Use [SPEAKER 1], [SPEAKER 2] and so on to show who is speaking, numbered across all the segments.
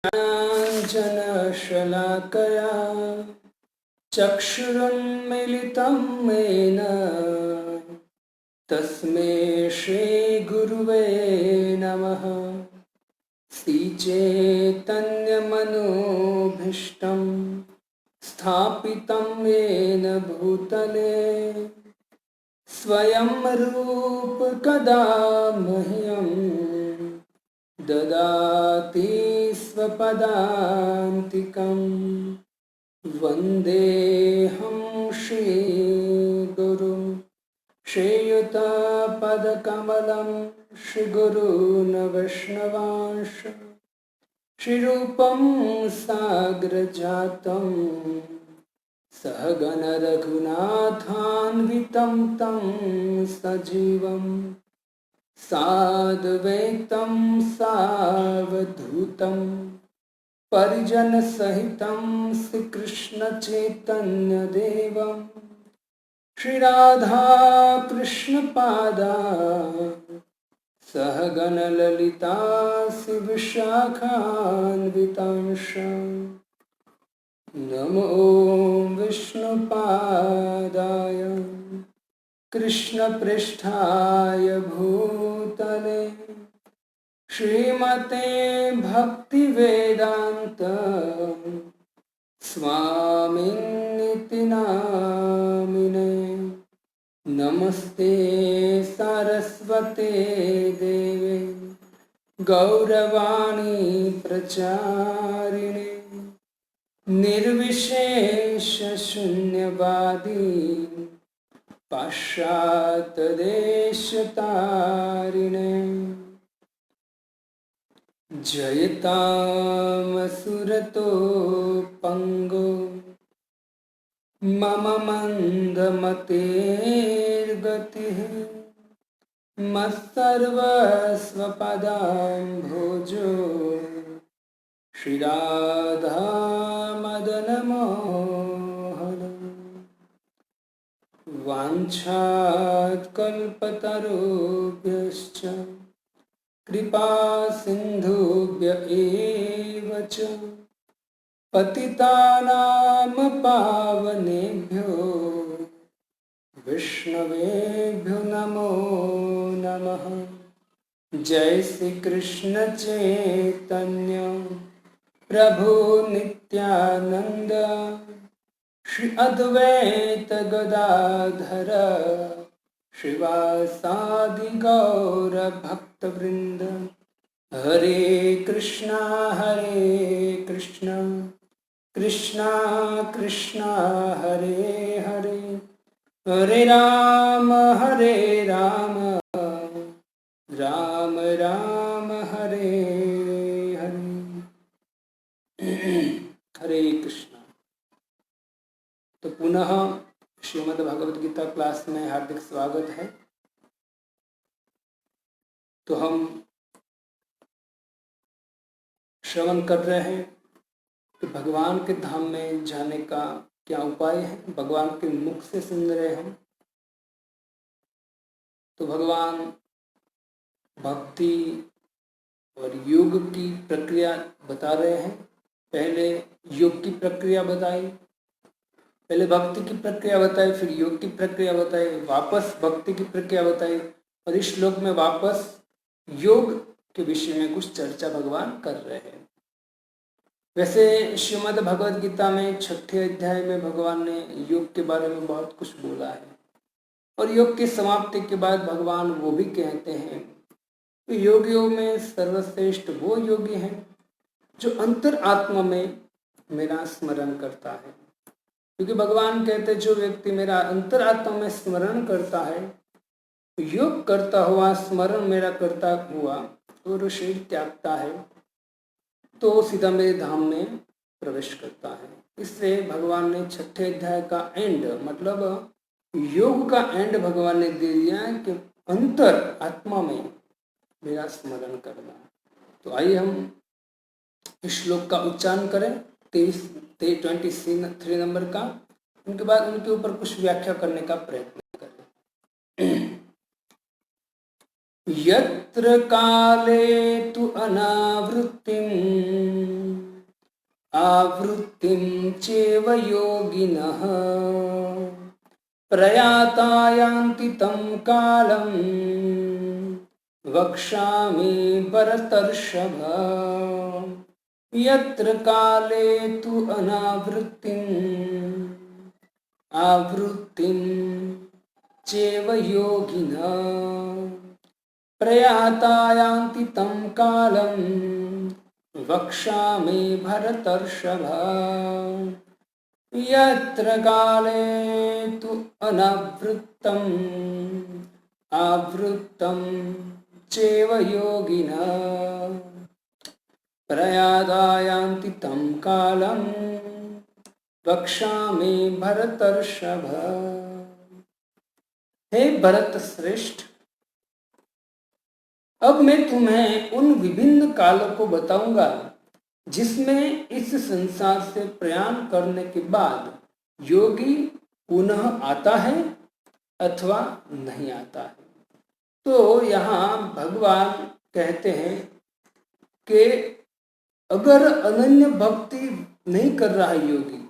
[SPEAKER 1] ज्ञानाञ्जनशलाकया चक्षुरुन्मीलितं येन तस्मै श्रीगुरुवे नमः। श्रीचैतन्यमनोभीष्टं स्थापितं येन भूतले स्वयं रूप कदा मह्यं ददाति स्वपदान्तिकं। वन्देऽहं श्रीगुरुं श्रीयुतपदकमलं श्रीगुरून् वैष्णवांश श्रीरूपं साग्रजातं सहगण रघुनाथान्वितं तं सजीवं साद्वैतं सावधूतं परिजनसहितं श्रीकृष्ण चैतन्यदेवं श्रीराधा कृष्णपादा सहगण ललिता श्रीविशाखान्वितांश। नमो विष्णुपादाय कृष्णपृष्ठाय भूतले श्रीमते भक्तिवेदान्त स्वामिन्निति नामिने। नमस्ते सरस्वते देवे गौरवाणी प्रचारिणे निर्विशेष शून्यवादी पाश्चात्यदेशतारिणे। जयतामसुरतो पंगो मम मंदमतेर्गतिः मत्सर्वस्वपदाम्भोजो श्रीराधा मदन मोहन। वाञ्छाकल्पतरुभ्यश्च कृपा सिन्धुभ्य एव च पतितानां पावनेभ्यो विष्णवेभ्यो नमो नमः। जय श्री कृष्ण चैतन्य प्रभु नित्यानंद श्री अद्वैत गदाधर श्रीवासादि गौर भक्तवृंद। हरे कृष्णा कृष्णा कृष्णा हरे हरे, हरे राम राम राम हरे हरे। हरे कृष्णा। तो पुनः श्रीमद् भगवद गीता क्लास में हार्दिक स्वागत है। तो हम श्रवण कर रहे हैं कि भगवान के धाम में जाने का क्या उपाय है, भगवान के मुख से सुन रहे हम। तो भगवान भक्ति और योग की प्रक्रिया बता रहे हैं। पहले योग की प्रक्रिया बताई, पहले भक्ति की प्रक्रिया बताई, फिर योग की प्रक्रिया बताई, वापस भक्ति की प्रक्रिया बताई, और इस श्लोक में वापस योग के विषय में कुछ चर्चा भगवान कर रहे हैं। वैसे श्रीमद् भगवद गीता में 6ठे अध्याय में भगवान ने योग के बारे में बहुत कुछ बोला है, और योग की समाप्ति के बाद भगवान वो भी कहते हैं कि योगियों में सर्वश्रेष्ठ वो योगी हैं जो अंतर आत्मा में मेरा स्मरण करता है। क्योंकि भगवान कहते जो व्यक्ति मेरा अंतर आत्मा में स्मरण करता है, योग करता हुआ, स्मरण मेरा करता हुआ और शरीर त्यागता है, तो सीधा मेरे धाम में प्रवेश करता है। इससे भगवान ने 6ठे अध्याय का एंड, मतलब योग का एंड भगवान ने दे दिया कि अंतर आत्मा में मेरा स्मरण करना। तो आइए हम इस श्लोक का उच्चारण करें, 23 नंबर का। उनके बाद उनके ऊपर कुछ व्याख्या करने का प्रयत्न करें। यत्र काले तु अनावृत्तिं आवृत्तिं चैव योगिनः प्रयाता यान्ति तं कालं वक्ष्यामि भरतर्षभ यत्र काले तु अनावृत्तिम् आवृत्तिं चैव योगिनः प्रयाता यान्ति तं कालं वक्ष्यामि भरतर्षभ यत्र काले तु अनावृत्तम् आवृत्तं चैव योगिनः प्रयाता यान्ति तं कालं वक्ष्यामि भरतर्षभ। हे भरत श्रेष्ठ, अब मैं तुम्हें उन विभिन्न कालों को बताऊंगा जिसमें इस संसार से प्रयाण करने के बाद योगी पुनः आता है अथवा नहीं आता है। तो यहाँ भगवान कहते हैं कि अगर अनन्य भक्ति नहीं कर रहा है योगी,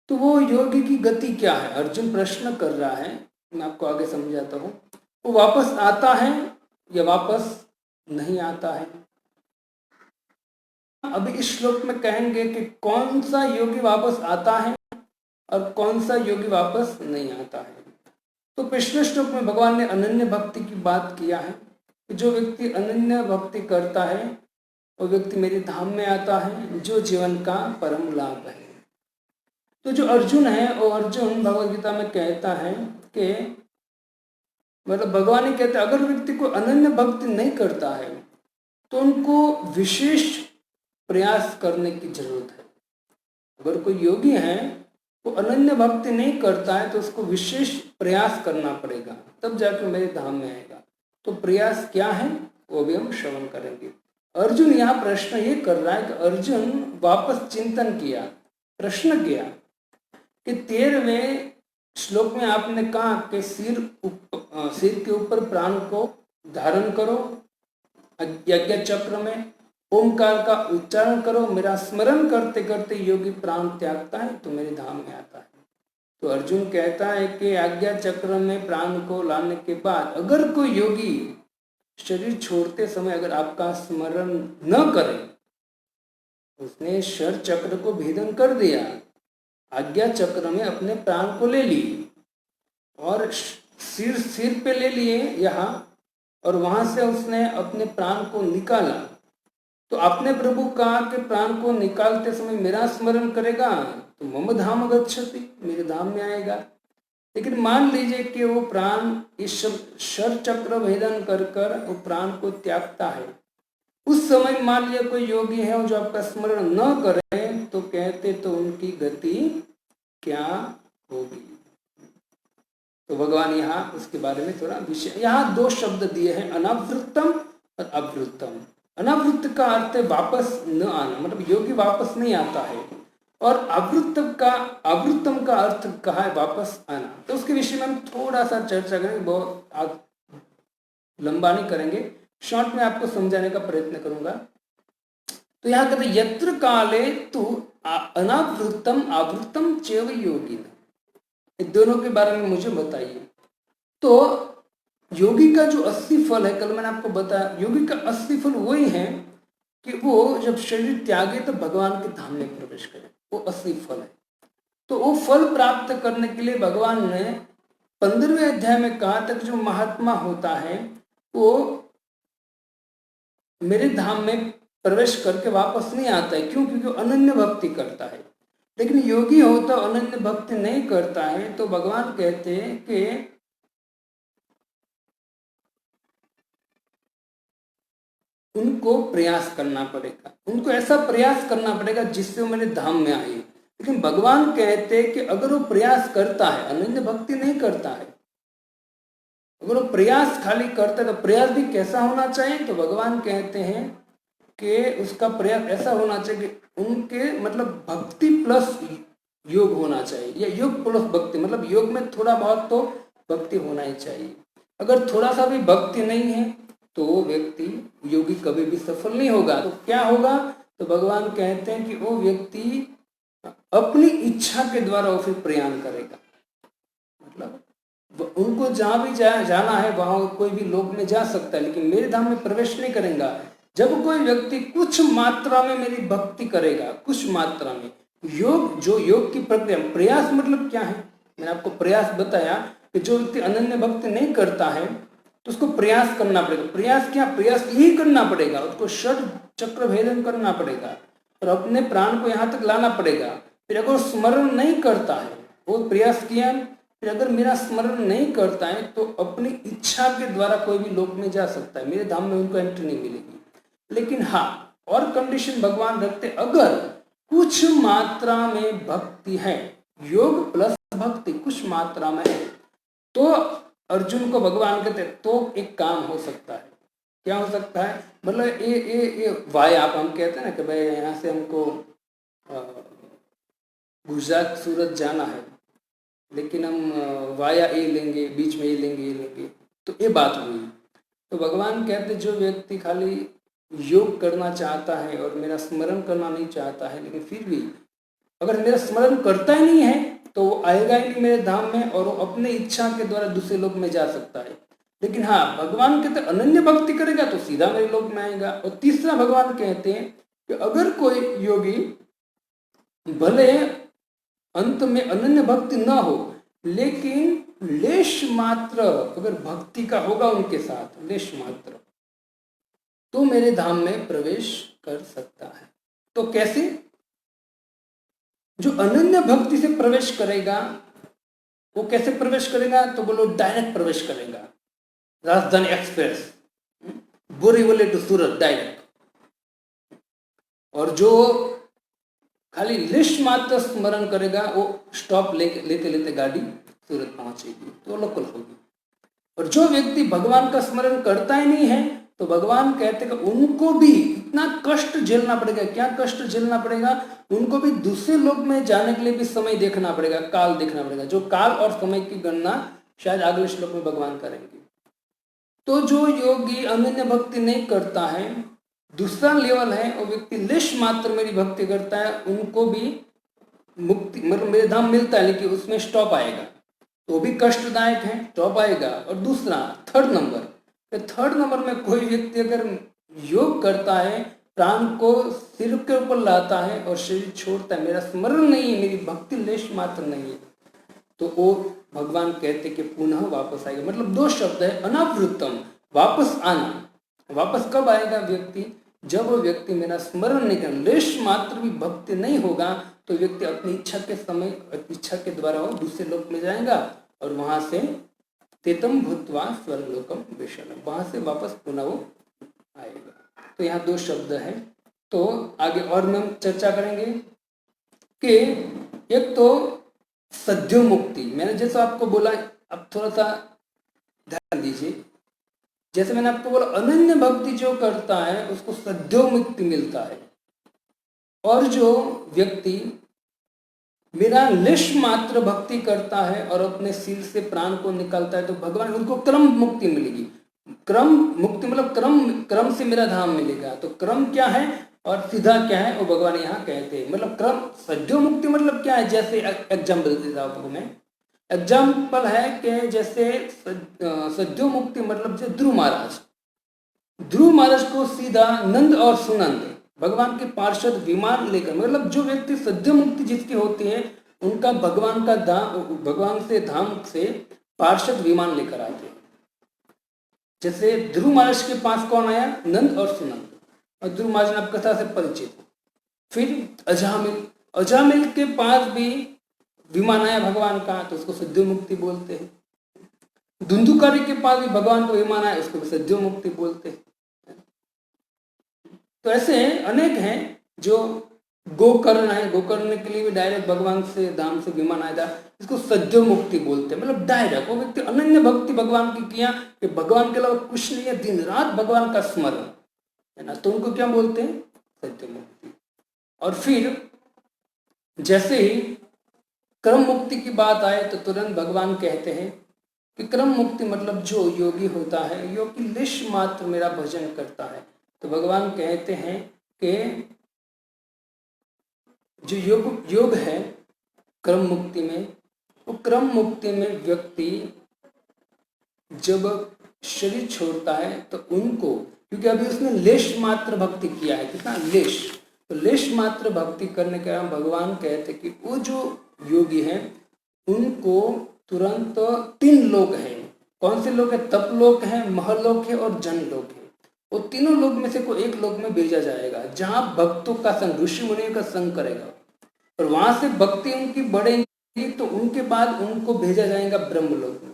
[SPEAKER 1] तो वो योगी की गति क्या है? अर्जुन प्रश्न कर रहा है, मैं आपको आगे समझाता हूँ। वो वापस आता है या वापस नहीं आता है? अभी इस श्लोक में कहेंगे कि कौन सा योगी वापस आता है और कौन सा योगी वापस नहीं आता है। तो पिछले श्लोक में भगवान ने अनन्य भक्ति की बात किया है कि जो व्यक्ति अनन्य भक्ति करता है वो व्यक्ति मेरे धाम में आता है, जो जीवन का परम लाभ है। तो जो अर्जुन है वो अर्जुन भगवद गीता में कहता है कि मतलब भगवान ही कहते हैं अगर व्यक्ति को अनन्य भक्ति नहीं करता है तो उनको विशेष प्रयास करने की जरूरत है। अगर कोई योगी है वो अनन्य भक्ति नहीं करता है तो उसको विशेष प्रयास करना पड़ेगा, तब जाकर मेरे धाम में आएगा। तो प्रयास क्या है वो भी हम श्रवण करेंगे। अर्जुन यहाँ प्रश्न ये कर रहा है कि अर्जुन वापस चिंतन किया, प्रश्न किया कि 13वें श्लोक में आपने कहा कि सिर के ऊपर प्राण को धारण करो, यज्ञ चक्र में ओमकार का उच्चारण करो, मेरा स्मरण करते करते योगी प्राण त्यागता है तो मेरे धाम में आता है। तो अर्जुन कहता है कि आज्ञा चक्र में प्राण को लाने के बाद अगर कोई योगी शरीर छोड़ते समय अगर आपका स्मरण न करे, उसने शर चक्र को भेदन कर दिया, आज्ञा चक्र में अपने प्राण को ले लिए और सिर पे ले लिए यहाँ, और वहां से उसने अपने प्राण को निकाला। तो आपने प्रभु कहा कि प्राण को निकालते समय मेरा स्मरण करेगा तो मम धाम गच्छति, मेरे धाम में आएगा। लेकिन मान लीजिए कि वो प्राण इस शर चक्र भेदन कर कर वो प्राण को त्यागता है, उस समय मान लिया कोई योगी है जो आपका स्मरण न करे तो कहते तो उनकी गति क्या होगी। तो भगवान यहाँ उसके बारे में थोड़ा विषय, यहाँ 2 शब्द दिए हैं, अनावृत्तम और अवृत्तम। अनावृत्त का अर्थ है वापस न आना, मतलब योगी वापस नहीं आता है, और अवृत्तम का अर्थ कहा है वापस आना। तो उसके विषय में हम थोड़ा सा चर्चा करेंगे, बहुत लंबा नहीं करेंगे, शॉर्ट में आपको समझाने का प्रयत्न करूंगा। तो यहाँ कहते यत्र काले तु अनावृत्तम आवृत्तम चैव योगिनः, इन दोनों के बारे में मुझे बताइए। तो योगी का जो असली फल है, कल मैंने आपको बताया, योगी का असली फल वही है कि वो जब शरीर त्यागे तो भगवान के धाम में प्रवेश करे, वो असली फल है। तो वो फल प्राप्त करने के लिए भगवान ने 15वें अध्याय में कहा तक जो महात्मा होता है वो मेरे धाम में प्रवेश करके वापस नहीं आता है। क्यों? क्योंकि वो अनन्य भक्ति करता है। लेकिन योगी होता अनन्य भक्ति नहीं करता है, तो भगवान कहते हैं कि उनको प्रयास करना पड़ेगा, उनको ऐसा प्रयास करना पड़ेगा जिससे वो मेरे धाम में आए। लेकिन भगवान कहते हैं कि अगर वो प्रयास करता है, अनन्य भक्ति नहीं करता है, अगर वो प्रयास खाली करता है तो प्रयास भी कैसा होना चाहिए? तो भगवान कहते हैं कि उसका प्रयास ऐसा होना चाहिए कि उनके मतलब भक्ति प्लस योग होना चाहिए, या योग प्लस भक्ति, मतलब योग में थोड़ा बहुत तो भक्ति होना ही चाहिए। अगर थोड़ा सा भी भक्ति नहीं है तो वो व्यक्ति योगी कभी भी सफल नहीं होगा। तो क्या होगा? तो भगवान कहते हैं कि वो व्यक्ति अपनी इच्छा के द्वारा वो फिर प्रयाण करेगा। मतलब उनको जहां भी जाना है वहां कोई भी लोक में जा सकता है, लेकिन मेरे धाम में प्रवेश नहीं करेगा। जब कोई व्यक्ति कुछ मात्रा में मेरी भक्ति करेगा, कुछ मात्रा में, योग की प्रक्रिया, प्रयास मतलब क्या है, मैंने आपको प्रयास बताया कि जो व्यक्ति अनन्य भक्ति नहीं करता है तो उसको प्रयास करना पड़ेगा। प्रयास क्या, प्रयास यही करना पड़ेगा, उसको षड चक्र भेदन करना पड़ेगा और अपने प्राण को यहाँ तक लाना पड़ेगा। फिर अगर स्मरण नहीं करता है, वो प्रयास किया, फिर अगर मेरा स्मरण नहीं करता है तो अपनी इच्छा के द्वारा कोई भी लोक में जा सकता है, मेरे धाम में उनको एंट्री नहीं मिलेगी। लेकिन हाँ, और कंडीशन भगवान रखते, अगर कुछ मात्रा में भक्ति है, योग प्लस भक्ति कुछ मात्रा में है, तो अर्जुन को भगवान कहते तो एक काम हो सकता है। क्या हो सकता है, मतलब ये वाय आप हम कहते हैं ना कि भाई यहाँ से हमको गुजरात सूरत जाना है, लेकिन हम वाया ए लेंगे, बीच में ये लेंगे, तो ये बात हुई। तो भगवान कहते जो व्यक्ति खाली योग करना चाहता है और मेरा स्मरण करना नहीं चाहता है, लेकिन फिर भी अगर मेरा स्मरण करता ही नहीं है तो वो आएगा ही नहीं मेरे धाम में, और वो अपने इच्छा के द्वारा दूसरे लोक में जा सकता है। लेकिन हाँ, भगवान कहते अनन्य भक्ति करेगा तो सीधा मेरे लोक में आएगा। और तीसरा भगवान कहते हैं कि अगर कोई योगी भले अंत में अनन्य भक्ति ना हो, लेकिन लेश मात्र अगर भक्ति का होगा उनके साथ, लेश मात्र, तो मेरे धाम में प्रवेश कर सकता है। तो कैसे, जो अनन्य भक्ति से प्रवेश करेगा वो कैसे प्रवेश करेगा, तो बोलो डायरेक्ट प्रवेश करेगा, Rajdhani express, Borivali to Surat direct. और जो खाली लिस्ट मात्र स्मरण करेगा वो स्टॉप लेते लेते गाड़ी सूरत पहुंचेगी, तो लोकल होगी। और जो व्यक्ति भगवान का स्मरण करता ही नहीं है तो भगवान कहते कि उनको भी इतना कष्ट झेलना पड़ेगा। क्या कष्ट झेलना पड़ेगा, उनको भी दूसरे लोक में जाने के लिए भी समय देखना पड़ेगा, काल देखना पड़ेगा, जो काल और समय की गणना शायद अगले श्लोक में भगवान करेंगे। तो जो योगी अनन्य भक्ति नहीं करता है, दूसरा लेवल है, वो व्यक्ति लेश मात्र मेरी भक्ति करता है, उनको भी मुक्ति मतलब मेरे धाम मिलता है, लेकिन उसमें स्टॉप आएगा, तो भी कष्टदायक है, स्टॉप आएगा। और दूसरा थर्ड नंबर में कोई व्यक्ति अगर योग करता है, प्राण को सिर के ऊपर लाता है और शरीर छोड़ता है, मेरा स्मरण नहीं है, मेरी भक्ति लेश मात्र नहीं है, तो वो भगवान कहते कि पुनः वापस आएगा। मतलब दो शब्द है, अनावृतम, वापस आना। वापस कब आएगा व्यक्ति, जब वो व्यक्ति मेरा स्मरण नहीं कर, लेश मात्र भी भक्ति नहीं होगा, तो व्यक्ति अपनी इच्छा के समय, इच्छा के द्वारा वो दूसरे लोक में जाएगा और वहां से तेतम भूत्वा स्वर्गलोकम विशलम, वहां से वापस पुनः वो आएगा। तो यहाँ दो शब्द है। तो आगे और में हम चर्चा करेंगे कि एक तो सद्यो मुक्ति, मैंने जैसा आपको बोला, अब थोड़ा सा ध्यान दीजिए, जैसे मैंने आपको बोला अनन्य भक्ति जो करता है उसको सद्यो मुक्ति मिलता है, और जो व्यक्ति मेरा लेश मात्र भक्ति करता है और अपने सिर से प्राण को निकालता है, तो भगवान उनको क्रम मुक्ति मिलेगी। क्रम मुक्ति मतलब क्रम से मेरा धाम मिलेगा। तो क्रम क्या है और सीधा क्या है वो भगवान यहाँ कहते हैं। मतलब क्रम, सद्यो मुक्ति मतलब क्या है, जैसे एग्जाम्पल देता हूँ आपको मैं। एग्जाम्पल है कि जैसे सद्यो मुक्ति मतलब जो ध्रुव महाराज को सीधा नंद और सुनंद भगवान के पार्षद विमान लेकर, मतलब जो व्यक्ति सद्यो मुक्ति जिसकी होती है उनका भगवान का धाम से पार्षद विमान लेकर आते हैं। जैसे ध्रुव महाराज के पास कौन आया, नंद और सुनंद, और ध्रुव महाराज आप कथा से परिचित। फिर अजामिल के पास भी विमान आया भगवान का, तो उसको सद्यो मुक्ति बोलते हैं। धुंधुकारी के पास भी भगवान का विमान आया, उसको सद्यो मुक्ति बोलते हैं। तो ऐसे अनेक हैं। जो गोकर्ण है, गोकर्ण के लिए भी डायरेक्ट भगवान से धाम से विमान आया था, इसको सद्यो मुक्ति बोलते हैं। मतलब डायरेक्ट वो व्यक्ति अनन्य भक्ति भगवान की किया कि भगवान के अलावा कुछ नहीं है, दिन रात भगवान का स्मरण है ना, तो उनको क्या बोलते हैं, सद्यो मुक्ति। और फिर जैसे ही क्रम मुक्ति की बात आए तो तुरंत भगवान कहते हैं कि क्रम मुक्ति मतलब जो योगी होता है, योगी लेश मात्र मेरा भजन करता है, तो भगवान कहते हैं कि जो योग है क्रम मुक्ति में, वो क्रम मुक्ति में व्यक्ति जब शरीर छोड़ता है तो उनको, क्योंकि अभी उसने लेश मात्र भक्ति किया है, कितना लेश, तो लेश मात्र भक्ति करने के बाद भगवान कहते कि वो जो योगी हैं उनको तुरंत 3 लोक हैं। कौन से लोक है? तप लोक है, महलोक है और जन लोक है। वो तीनों लोक में से कोई एक लोक में भेजा जाएगा जहां भक्तों का संग, ऋषि मुनियों का संग करेगा, और वहां से भक्ति उनकी बढ़ेगी तो उनके बाद उनको भेजा जाएगा ब्रह्मलोक में।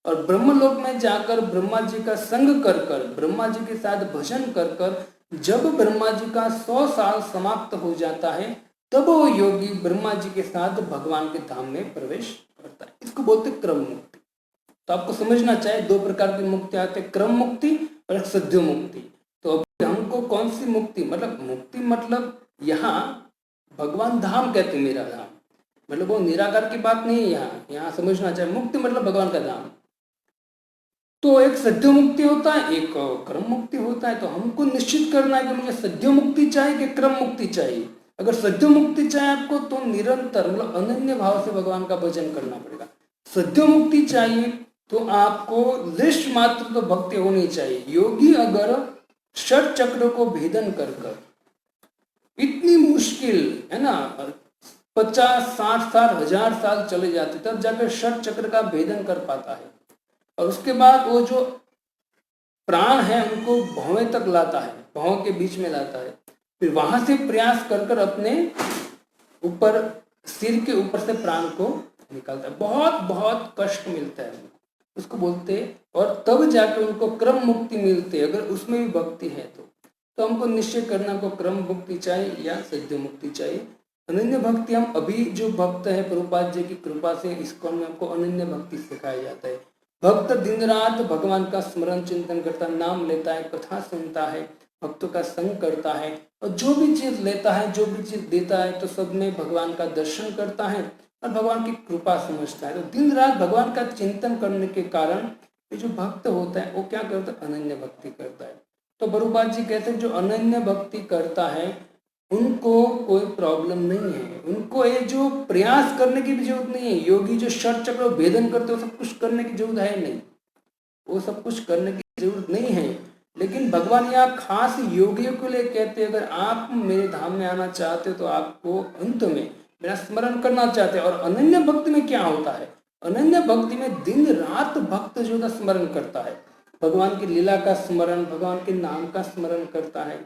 [SPEAKER 1] और ब्रह्मलोक में जाकर ब्रह्मा जी का संग कर कर, ब्रह्मा जी के साथ भजन कर कर, जब ब्रह्मा जी का 100 साल समाप्त हो जाता है तब वो योगी ब्रह्मा जी के साथ भगवान के धाम में प्रवेश करता है। इसको बोलते क्रम मुक्ति। तो आपको समझना चाहिए 2 प्रकार की मुक्ति आते हैं, क्रम मुक्ति और एक सद्यो मुक्ति। तो अभी हमको कौन सी मुक्ति, मुक्ति मतलब यहाँ भगवान धाम कहते हैं, मेरा धाम, मतलब वो निराकार की बात नहीं है। यहाँ समझना चाहिए मुक्ति मतलब भगवान का धाम। तो एक सद्यो मुक्ति होता है, एक क्रम मुक्ति होता है। तो हमको निश्चित करना है कि मुझे सद्यो मुक्ति चाहिए कि क्रम मुक्ति चाहिए। अगर सद्यो मुक्ति चाहिए आपको तो निरंतर मतलब अनन्य भाव से भगवान का भजन करना पड़ेगा। सद्यो मुक्ति चाहिए तो आपको लेश मात्र तो भक्ति होनी चाहिए। योगी अगर षट चक्र को भेदन कर कर, इतनी मुश्किल है ना, 50, 60 साल, 1000 साल चले जाते तब जाकर षट चक्र का भेदन कर पाता है। और उसके बाद वो जो प्राण है उनको भौवें तक लाता है, भौं के बीच में लाता है, फिर वहां से प्रयास कर कर अपने ऊपर, सिर के ऊपर से प्राण को निकालता है। बहुत बहुत कष्ट मिलता है उसको बोलते, और तब जाकर उनको क्रम मुक्ति मिलती है। अगर उसमें भी भक्ति है तो हमको निश्चय करना को क्रम मुक्ति चाहिए या सद्यो मुक्ति चाहिए। अनन्य भक्ति, हम अभी जो भक्त है प्रभुपाद जी की कृपा से इस्कॉन में हमको अनन्य भक्ति सिखाया जाता है। भक्त दिन रात भगवान का स्मरण चिंतन करता, नाम लेता है, कथा सुनता है, भक्तों का संग करता है, और जो भी चीज लेता है, जो भी चीज देता है, तो सब में भगवान का दर्शन करता है और भगवान की कृपा समझता है। तो दिन रात भगवान का चिंतन करने के कारण ये जो भक्त होता है वो क्या करता है? अनन्य भक्ति करता है। तो प्रभुपाद जी कहते हैं जो अनन्य भक्ति करता है उनको कोई प्रॉब्लम नहीं है, उनको ये जो प्रयास करने की भी जरूरत नहीं है। योगी जो षट चक्र भेदन करते हो सब कुछ करने की जरूरत है नहीं, वो सब कुछ करने की जरूरत नहीं है। लेकिन भगवान यहाँ खास योगियों के लिए कहते हैं अगर आप मेरे धाम में आना चाहते हो तो आपको अंत में मेरा स्मरण करना चाहते हैं। और अनन्य भक्ति में क्या होता है? अनन्य भक्ति में दिन रात भक्त जो है स्मरण करता है, भगवान की लीला का स्मरण, भगवान के नाम का स्मरण करता है,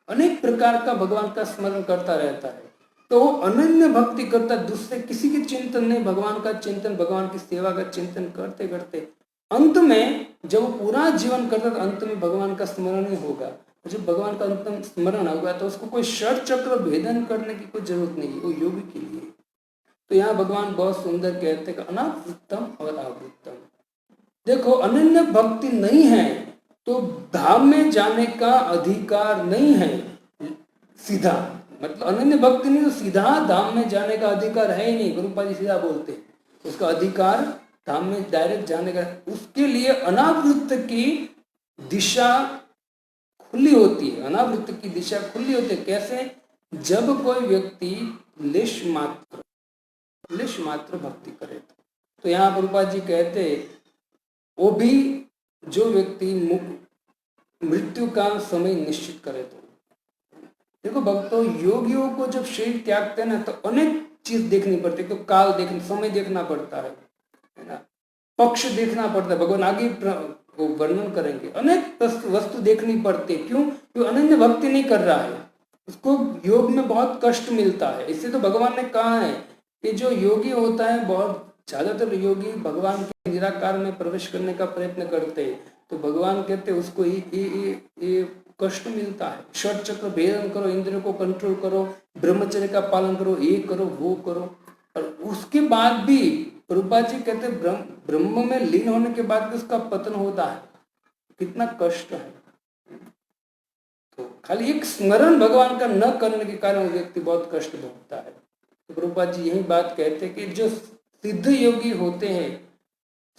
[SPEAKER 1] अनेक प्रकार का भगवान का स्मरण करता रहता है। तो वो अनन्य भक्ति करता है, दूसरे किसी के चिंतन नहीं, भगवान का चिंतन, भगवान की सेवा का चिंतन करते करते अंत में जब वो पूरा जीवन करता तो अंत में भगवान का स्मरण ही होगा। जब भगवान का अंतिम स्मरण होगा तो उसको कोई षट चक्र भेदन करने की कोई जरूरत नहीं है, वो योगी के लिए। तो यहाँ भगवान बहुत सुंदर कहते हैं अनावृत्तम और आवृत्तम। देखो अनन्य भक्ति नहीं है तो धाम में जाने का अधिकार नहीं है। सीधा मतलब अनन्य भक्ति नहीं तो सीधा धाम में जाने का अधिकार है ही नहीं। गुरुपाद जी सीधा बोलते हैं उसका अधिकार धाम में डायरेक्ट जाने का, उसके लिए अनावृत्त की दिशा खुली होती है। अनावृत्त की दिशा खुली होती है कैसे? जब कोई व्यक्ति लेश मात्र भक्ति करे। तो यहाँ प्रभुपाद जी कहते वो भी जो व्यक्ति मृत्यु का समय निश्चित करे। तो देखो भक्तों, योगियों को जब शरीर त्यागते हैं ना तो अनेक चीज देखनी पड़ती है। तो काल देखना, समय देखना पड़ता है ना, पक्ष देखना पड़ता है, भगवान आगे वो वर्णन करेंगे। अनेक वस्तु देखनी पड़ती है। क्यों? क्यों अनन्य भक्ति नहीं कर रहा है, उसको योग में बहुत कष्ट मिलता है। इससे तो भगवान ने कहा है कि जो योगी होता है, बहुत ज्यादातर योगी भगवान के निराकार में प्रवेश करने का प्रयत्न करते हैं, तो भगवान कहते हैं उसको ये कष्ट मिलता है। षट चक्र भेदन करो, इंद्रियों को कंट्रोल करो, ब्रह्मचर्य का पालन करो, ये करो वो करो, और उसके बाद भी प्रभुपाद जी कहते ब्रह्म में लीन होने के बाद भी उसका पतन होता है। कितना कष्ट है। तो खाली एक स्मरण भगवान का न करने के कारण व्यक्ति बहुत कष्ट भोगता है। तो प्रभुपाद जी यही बात कहते हैं कि जो सिद्ध योगी होते हैं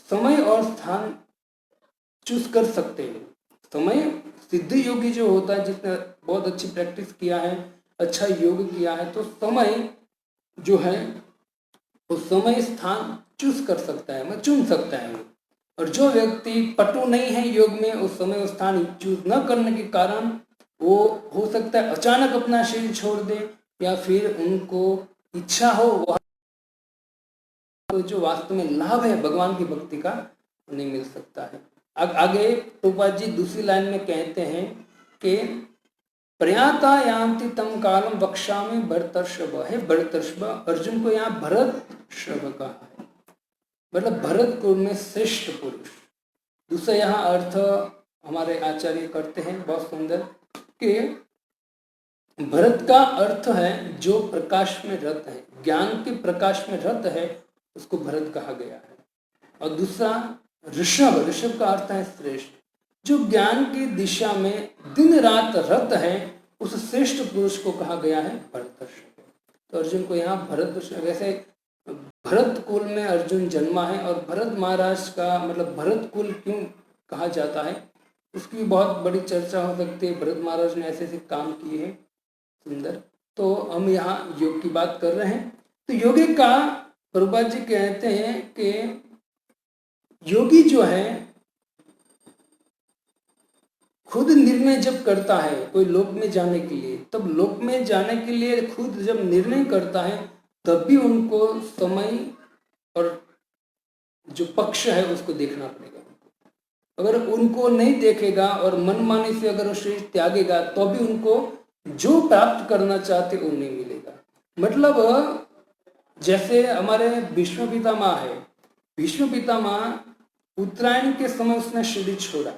[SPEAKER 1] समय और स्थान चूज कर सकते हैं। समय सिद्ध योगी जो होता है जिसने बहुत अच्छी प्रैक्टिस किया है, अच्छा योग किया है तो समय जो है वो समय स्थान चूज कर सकता है, मैं चुन सकता है वो। और जो व्यक्ति पटु नहीं है योग में, उस समय स्थान चूज न करने के कारण वो हो सकता है अचानक अपना शरीर छोड़ दे, या फिर उनको इच्छा हो वह तो जो वास्तव में लाभ है भगवान की भक्ति का नहीं मिल सकता है। आगे प्रभुपाद जी दूसरी लाइन में कहते हैं कि प्रयाता यान्ति तम कालम वक्ष्यामि भरतर्षभ। है भरतर्षभ, अर्जुन को यहाँ भरतर्षभ कहा है, मतलब भरत कुल में श्रेष्ठ पुरुष। दूसरा यहाँ अर्थ हमारे आचार्य करते हैं बहुत सुंदर कि भरत का अर्थ है जो प्रकाश में रत है, ज्ञान के प्रकाश में रत है, उसको भरत कहा गया है। और दूसरा ऋषभ, ऋषभ का अर्थ है श्रेष्ठ, जो ज्ञान की दिशा में दिन रात रत है, उस श्रेष्ठ पुरुष को कहा गया है भरतर्षभ। तो अर्जुन को यहाँ भरत, वैसे भरत कुल में अर्जुन जन्मा है, और भरत महाराज का मतलब भरत कुल क्यों कहा जाता है उसकी भी बहुत बड़ी चर्चा हो सकती है। भरत महाराज ने ऐसे ऐसे काम किए हैं सुंदर। तो हम यहाँ योग की बात कर रहे हैं। तो योगी का प्रभुपाद जी कहते हैं कि योगी जो है खुद निर्णय जब करता है कोई लोक में जाने के लिए, तब लोक में जाने के लिए खुद जब निर्णय करता है तब भी उनको समय और जो पक्ष है उसको देखना पड़ेगा। अगर उनको नहीं देखेगा और मनमानी से अगर वो शरीर त्यागेगा तो भी उनको जो प्राप्त करना चाहते वो नहीं मिलेगा। मतलब जैसे हमारे भीष्म पितामह है, भीष्म पितामह उत्तरायण के समय उसने शरीर छोड़ा,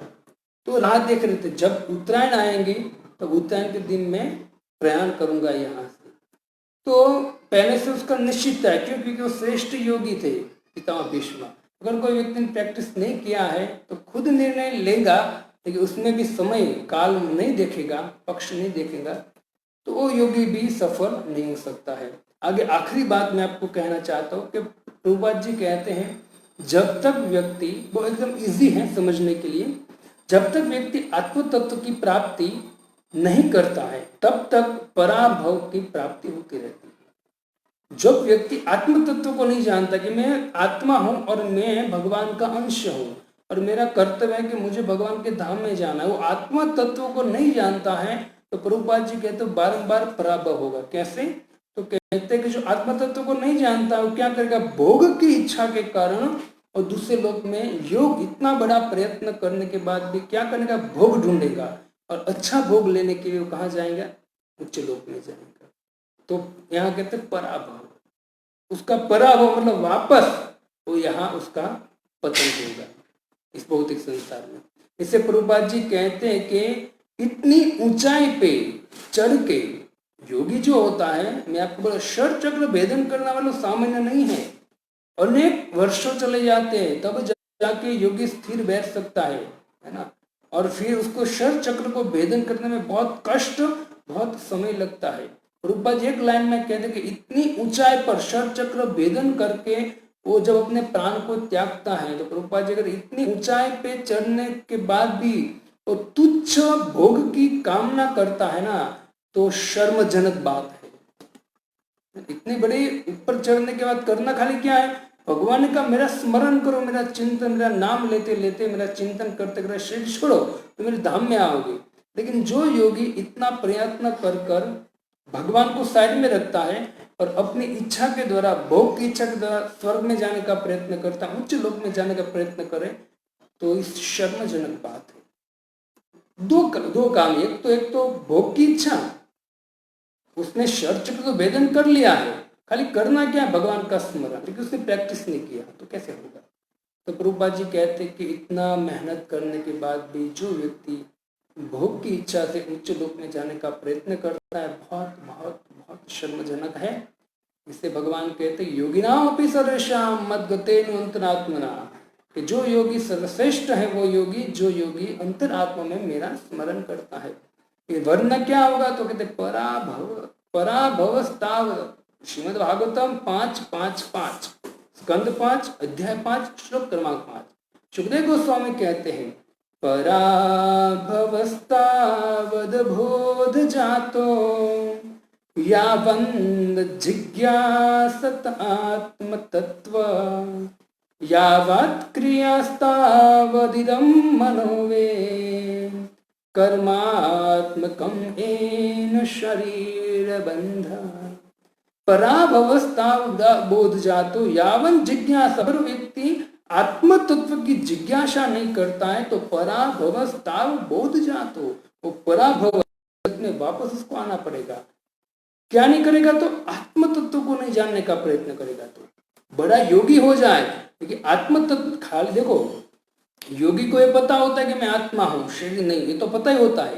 [SPEAKER 1] तो राह देख रहे थे जब उत्तरायण आएंगे तब उत्तरायण के दिन में प्रयाण करूंगा यहाँ से। तो पहले से उसका निश्चित है, क्यों? क्योंकि वो श्रेष्ठ योगी थे पितामह भीष्म। अगर कोई व्यक्ति ने प्रैक्टिस नहीं किया है तो खुद निर्णय लेगा, लेकिन उसमें भी समय काल नहीं देखेगा, पक्ष नहीं देखेगा, तो वो योगी भी सफल नहीं हो सकता है। आगे आखिरी बात मैं आपको कहना चाहता हूँ कि प्रभुपाद जी कहते हैं जब तक व्यक्ति, वो एकदम इजी है समझने के लिए, जब तक व्यक्ति आत्म तत्व की प्राप्ति नहीं करता है तब तक पराभव की प्राप्ति होती रहती है। जब व्यक्ति आत्म तत्व को नहीं जानता कि मैं आत्मा हूं और मैं भगवान का अंश हूं और मेरा कर्तव्य है कि मुझे भगवान के धाम में जाना है, वो आत्मा तत्व को नहीं जानता है, तो प्रभुपाद जी कहते बारंबार पराभव होगा। कैसे? तो कहते हैं कि जो आत्म तत्व को नहीं जानता वो क्या करेगा, भोग की इच्छा के कारण और दूसरे लोक में योग इतना बड़ा प्रयत्न करने के बाद भी क्या करेगा, भोग ढूंढेगा, और अच्छा भोग लेने के लिए वो कहाँ जाएगा, उच्च लोक में जाएगा। तो यहाँ कहते पराभव, उसका पराभव मतलब वापस वो यहाँ उसका पतन होगा इस भौतिक संसार में। इससे प्रभुपाद जी कहते हैं कि इतनी ऊंचाई पे चढ़ के योगी जो होता है, मैं आपको बोला षट चक्र भेदन करने वाला सामान्य नहीं है, अनेक वर्षों चले जाते हैं तब जाके योगी स्थिर बैठ सकता है ना। और फिर उसको षट चक्र को भेदन करने में बहुत कष्ट, बहुत समय लगता है। प्रभुपाद जी एक लाइन में कहते कि इतनी ऊंचाई पर षट चक्र भेदन करके वो जब अपने प्राण को त्यागता है, तो प्रभुपाद जी अगर इतनी ऊंचाई पे चढ़ने के बाद भी वो तुच्छ भोग की कामना करता है ना, तो शर्मजनक बात है। इतने बड़े ऊपर चढ़ने के बाद करना खाली क्या है, भगवान का मेरा स्मरण करो, मेरा चिंतन, मेरा नाम लेते लेते मेरा चिंतन करते करते शरीर छोड़ो तो मेरे धाम में आओगे। लेकिन जो योगी इतना प्रयत्न कर कर भगवान को साइड में रखता है और अपनी इच्छा के द्वारा, भोग की इच्छा के द्वारा स्वर्ग में जाने का प्रयत्न करता है, उच्च लोक में जाने का प्रयत्न करे, तो इस शर्मजनक बात है। दो काम, एक तो भोग की इच्छा, उसने षट चक्र तो भेदन कर लिया है, खाली करना क्या, भगवान का स्मरण, लेकिन उसने प्रैक्टिस नहीं किया तो कैसे होगा। तो प्रभुपाद जी कहते कि इतना मेहनत करने के बाद भी जो व्यक्ति भोग की इच्छा से उच्च लोक में जाने का प्रयत्न करता है, बहुत बहुत बहुत शर्मजनक है। इससे भगवान कहते योगिनाम अपि सर्वेषां मद्गतेन अंतरात्मना, कि जो योगी सर्वश्रेष्ठ है वो योगी जो योगी अंतरात्मा में मेरा स्मरण करता है। ये वर्ण क्या होगा, तो कहते पराभवस्ताव। श्रीमद् भागवतम 5:5:5 स्कंद 5 अध्याय 5 श्लोक क्रमांक 5। सुखदेव गोस्वामी कहते हैं पराभवस्तावद बोध जातो यावन् जिज्ञासत आत्मतत्त्व यावत् क्रियास्तावदिदं मनोवे कर्मात्मकं येन शरीरबन्ध पराभवस्था बोध जातो यावन जिज्ञासा। अगर व्यक्ति आत्म तत्व की जिज्ञासा नहीं करता है तो पराभवस्था बोध जातो, वो पराभव में वापस उसको आना पड़ेगा। क्या नहीं करेगा? तो आत्म तत्व को नहीं जानने का प्रयत्न करेगा। तो बड़ा योगी हो जाए लेकिन आत्म तत्व खाली, देखो योगी को ये पता होता है कि मैं आत्मा हूँ, शरीर नहीं, ये तो पता ही होता है।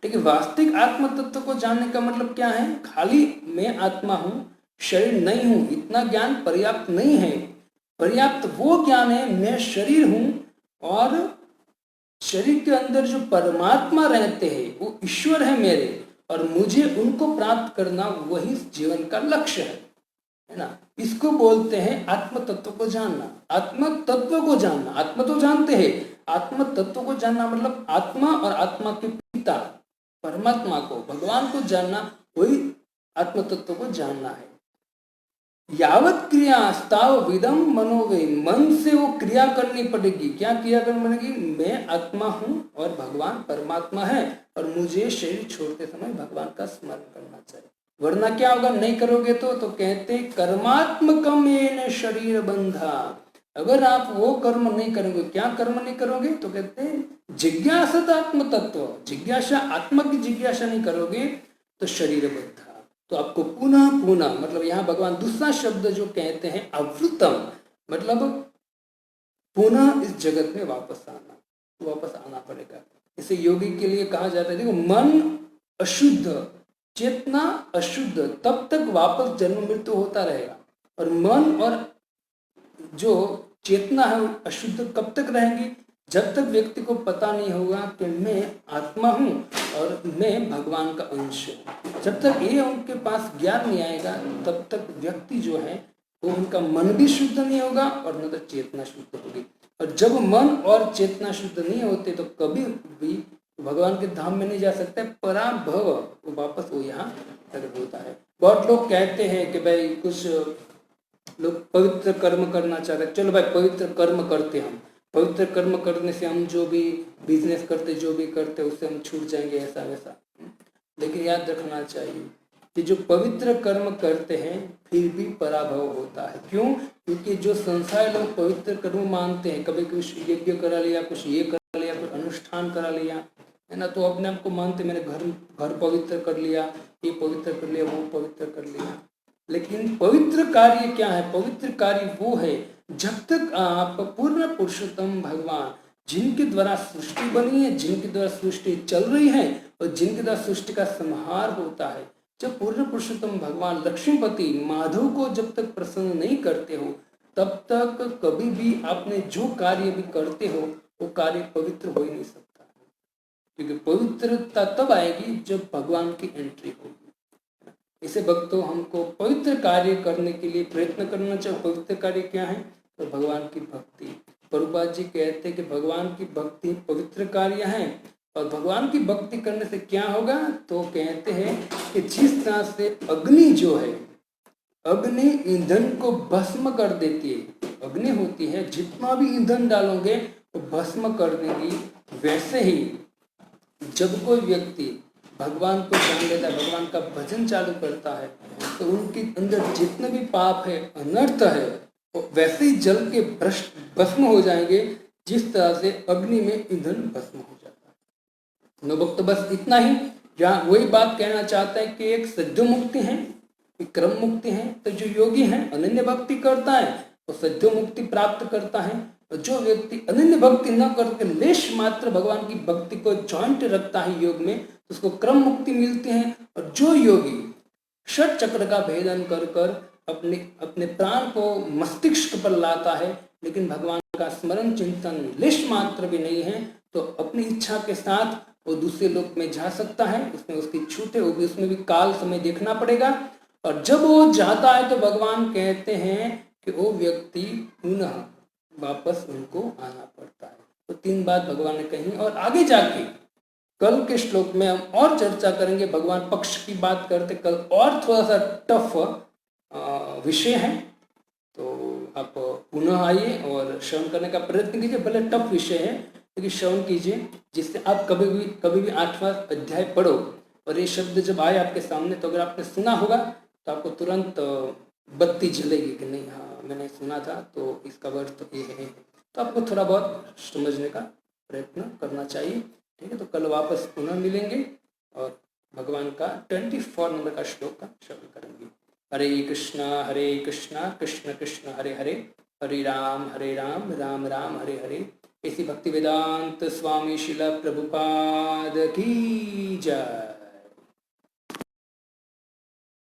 [SPEAKER 1] लेकिन वास्तविक आत्म तत्व को जानने का मतलब क्या है? खाली मैं आत्मा हूँ, शरीर नहीं हूँ, इतना ज्ञान पर्याप्त नहीं है। पर्याप्त वो ज्ञान है मैं शरीर हूँ और शरीर के अंदर जो परमात्मा रहते हैं वो ईश्वर है मेरे, और मुझे उनको प्राप्त करना वही जीवन का लक्ष्य है ना। इसको बोलते हैं आत्म तत्व को जानना। आत्म तत्व को जानना, आत्मा तो जानते हैं, आत्म तत्व को जानना मतलब आत्मा और आत्मा के पिता परमात्मा को, भगवान को जानना, वही आत्म तत्व को जानना है। यावत क्रिया स्ताव विदम मनोवे, मन से वो क्रिया करनी पड़ेगी। क्या क्रिया करनी पड़ेगी? मैं आत्मा हूँ और भगवान परमात्मा है और मुझे शरीर छोड़ते समय भगवान का स्मरण करना चाहिए। वरना क्या होगा? नहीं करोगे तो कहते कर्मात्मकम येन शरीर बंधा। अगर आप वो कर्म नहीं करोगे, क्या कर्म नहीं करोगे? तो कहते हैं जिज्ञासा आत्म तत्व, जिज्ञासा आत्मा की जिज्ञासा नहीं करोगे तो शरीर बंधा। तो आपको पुनः पुनः, मतलब यहाँ भगवान दूसरा शब्द जो कहते हैं अवृतम, मतलब पुनः इस जगत में वापस आना पड़ेगा। इसे योगी के लिए कहा जाता है, देखो मन अशुद्ध, चेतना अशुद्ध, तब तक वापस जन्म मृत्यु होता रहेगा। और मन और जो चेतना है अशुद्ध कब तक रहेंगी? जब तक व्यक्ति को पता नहीं होगा कि मैं आत्मा हूँ और मैं भगवान का अंश हूँ। जब तक ये उनके पास ज्ञान नहीं आएगा तब तक व्यक्ति जो है वो, उनका मन भी शुद्ध नहीं होगा और न तो चेतना शुद्ध होगी। और जब मन और चेतना शुद्ध नहीं होते तो कभी भी भगवान के धाम में नहीं जा सकते। पराभव, वो वापस वो यहाँ प्रकट होता है। बहुत लोग कहते हैं कि भाई कुछ लोग पवित्र कर्म करना चाहते हैं, चलो भाई पवित्र कर्म करते, हम पवित्र कर्म करने से हम जो भी बिजनेस करते, जो भी करते उससे हम छूट जाएंगे, ऐसा वैसा। लेकिन याद रखना चाहिए कि जो पवित्र कर्म करते हैं फिर भी पराभव होता है। क्यों? क्योंकि जो संसार लोग पवित्र कर्म मानते हैं, कभी कुछ यज्ञ करा लिया, कुछ ये करा लिया, कुछ अनुष्ठान करा लिया, है ना, तो अपने आप को मानते मैंने घर पवित्र कर लिया, ये पवित्र कर लिया, वो पवित्र कर लिया। लेकिन पवित्र कार्य क्या है? पवित्र कार्य वो है जब तक आप पूर्ण पुरुषोत्तम भगवान, जिनके द्वारा सृष्टि बनी है, जिनके द्वारा सृष्टि चल रही है और जिनके द्वारा सृष्टि का संहार होता है, जब पूर्ण पुरुषोत्तम भगवान लक्ष्मीपति माधव को जब तक प्रसन्न नहीं करते हो तब तक कभी भी आपने जो कार्य भी करते हो वो कार्य पवित्र हो ही नहीं सकता। क्योंकि पवित्रता तब आएगी जब भगवान की एंट्री होगी। इसे भक्तों हमको पवित्र कार्य करने के लिए प्रयत्न करना चाहिए। पवित्र कार्य क्या है? तो भगवान की भक्ति। प्रभुपाद जी कहते हैं कि भगवान की भक्ति पवित्र कार्य है। और भगवान की भक्ति करने से क्या होगा? तो कहते हैं कि जिस तरह से अग्नि जो है, अग्नि ईंधन को भस्म कर देती है, अग्नि होती है जितना भी ईंधन डालोगे वो भस्म कर देगी, वैसे ही जब कोई व्यक्ति भगवान को जान लेता है, भगवान का भजन चालू करता है, तो उनके अंदर जितने भी पाप है, अनर्थ है, वो वैसे ही जल के भस्म हो जाएंगे जिस तरह से अग्नि में ईंधन भस्म हो जाता है। नो भक्त, बस इतना ही। यहाँ वही बात कहना चाहता है कि एक सद्यो मुक्ति है, एक क्रम मुक्ति है। तो जो योगी है अनन्य भक्ति करता है वो सद्यो मुक्ति प्राप्त करता है। और जो व्यक्ति अनन्य भक्ति न करके लेश मात्र भगवान की भक्ति को जॉइंट रखता है योग में, तो उसको क्रम मुक्ति मिलती है। और जो योगी षट चक्र का भेदन कर कर अपने प्राण को मस्तिष्क पर लाता है लेकिन भगवान का स्मरण चिंतन लेश मात्र भी नहीं है, तो अपनी इच्छा के साथ वो दूसरे लोक में जा सकता है। उसमें उसकी छूट है, वो भी उसमें भी काल समय देखना पड़ेगा। और जब वो जाता है तो भगवान कहते हैं कि वो व्यक्ति पुनः वापस उनको आना पड़ता है। तो 3 बात भगवान ने कही। और आगे जाके कल के श्लोक में हम और चर्चा करेंगे, भगवान पक्ष की बात करते कल और थोड़ा सा टफ विषय है, तो आप पुनः आइए और श्रवण करने का प्रयत्न कीजिए। भले टफ विषय है लेकिन श्रवण कीजिए, जिससे आप कभी भी 8वां अध्याय पढ़ो और ये शब्द जब आए आपके सामने तो अगर आपने सुना होगा तो आपको तुरंत बत्ती जलेगी कि नहीं, हाँ मैंने सुना था तो इसका अर्थ तो ये है, तो आपको थोड़ा बहुत समझने का प्रयत्न करना चाहिए। ठीक है, तो कल वापस पुनः मिलेंगे और भगवान का 24 नंबर का श्लोक का श्रवण करेंगे। हरे कृष्णा कृष्ण कृष्ण हरे हरे, हरे राम राम राम हरे हरे। इसी भक्ति वेदांत स्वामी शिला प्रभुपाद की जय।